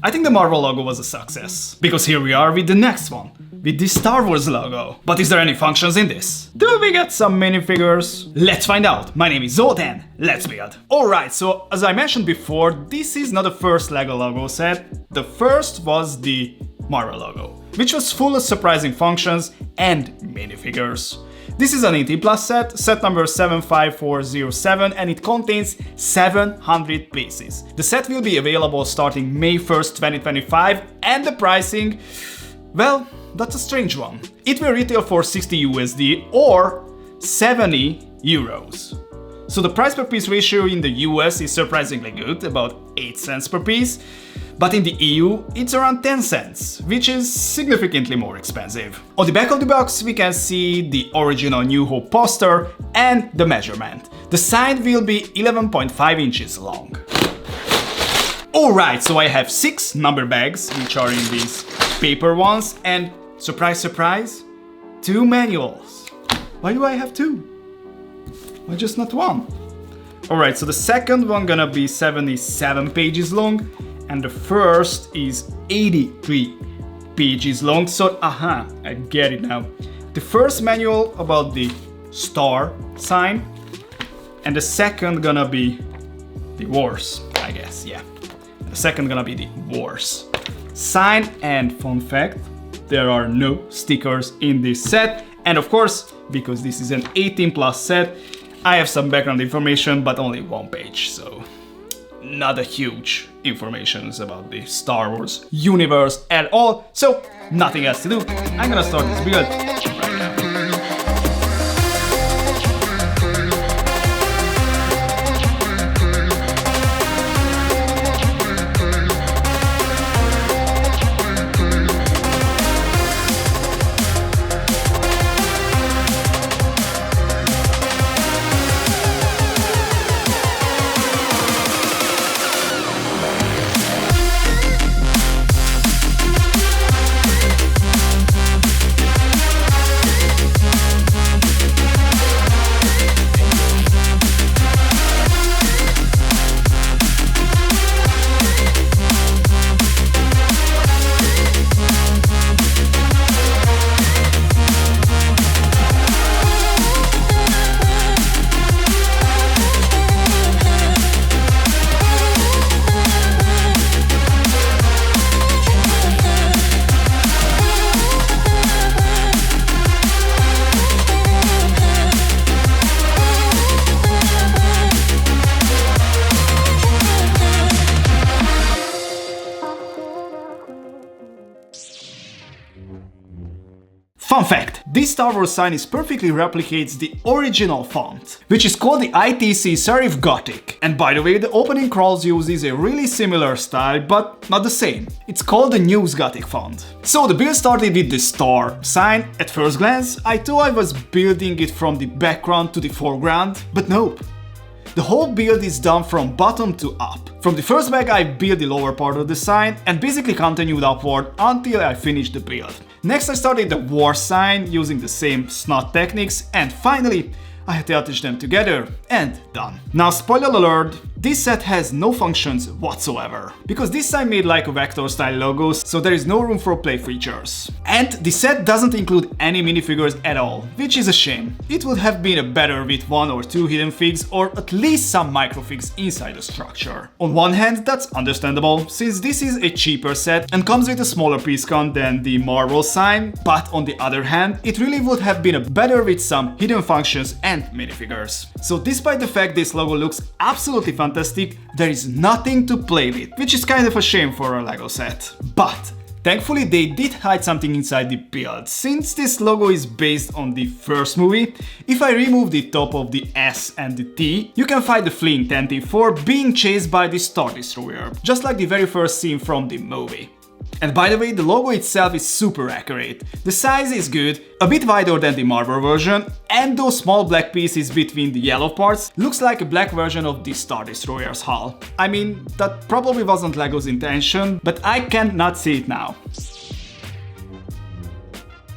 I think the Marvel logo was a success, because here we are with the next one, with the Star Wars logo. But is there any functions in this? Do we get some minifigures? Let's find out. My name is Zoltan, let's build. Alright, so as I mentioned before, this is not the first LEGO logo set. The first was the Marvel logo, which was full of surprising functions and minifigures. This is an 18+ set number 75407, and it contains 700 pieces. The set will be available starting May 1st, 2025, and the pricing, well, that's a strange one. It will retail for 60 USD or 70 euros. So the price per piece ratio in the US is surprisingly good, about 8 cents per piece. But in the EU, it's around 10 cents, which is significantly more expensive. On the back of the box, we can see the original New Hope poster and the measurement. The sign will be 11.5 inches long. Alright, so I have 6 number bags, which are in these paper ones, and surprise, surprise, 2 manuals. Why do I have 2? Why just not 1? Alright, so the second one gonna be 77 pages long, and the first is 83 pages long, so I get it now. The first manual about the star sign, and the second gonna be the wars, I guess, yeah. The second gonna be the wars sign, and fun fact, there are no stickers in this set, and of course, because this is an 18+ set, I have some background information, but only 1 page, so not a huge information about the Star Wars universe at all, so nothing else to do. I'm gonna start this build right now. Fun fact, this Star Wars sign is perfectly replicates the original font, which is called the ITC Serif Gothic. And by the way, the opening crawls uses a really similar style, but not the same. It's called the News Gothic font. So the build started with the star sign. At first glance, I thought I was building it from the background to the foreground, but nope. The whole build is done from bottom to up. From the first bag I built the lower part of the sign and basically continued upward until I finished the build. Next I started the war sign using the same snot techniques, and finally I attached them together and done. Now spoiler alert, this set has no functions whatsoever, because this sign made like a vector style logo, so there is no room for play features. And the set doesn't include any minifigures at all, which is a shame. It would have been better with 1 or 2 hidden figs or at least some microfigs inside the structure. On one hand, that's understandable, since this is a cheaper set and comes with a smaller piece count than the Marvel sign, but on the other hand, it really would have been better with some hidden functions and minifigures. So despite the fact this logo looks absolutely fantastic, there is nothing to play with, which is kind of a shame for a LEGO set. But thankfully they did hide something inside the build. Since this logo is based on the first movie, if I remove the top of the S and the T, you can find the fleeing Tantive IV being chased by the Star Destroyer, just like the very first scene from the movie. And by the way, the logo itself is super accurate. The size is good, a bit wider than the Marvel version, and those small black pieces between the yellow parts looks like a black version of the Star Destroyer's hull. I mean, that probably wasn't LEGO's intention, but I cannot see it now.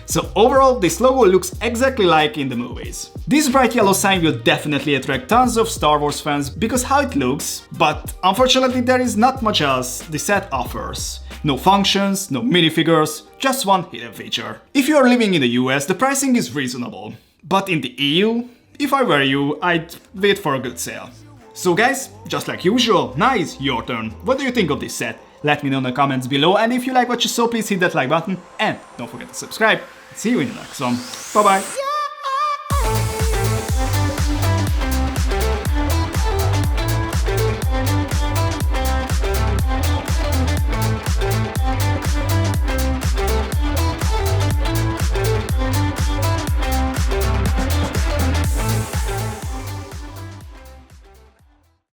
So overall, this logo looks exactly like in the movies. This bright yellow sign will definitely attract tons of Star Wars fans because how it looks, but unfortunately there is not much else the set offers. No functions, no minifigures, just one hidden feature. If you are living in the US, the pricing is reasonable. But in the EU, if I were you, I'd wait for a good sale. So guys, just like usual, now it's your turn. What do you think of this set? Let me know in the comments below, and if you like what you saw, please hit that like button and don't forget to subscribe. See you in the next one. Bye bye!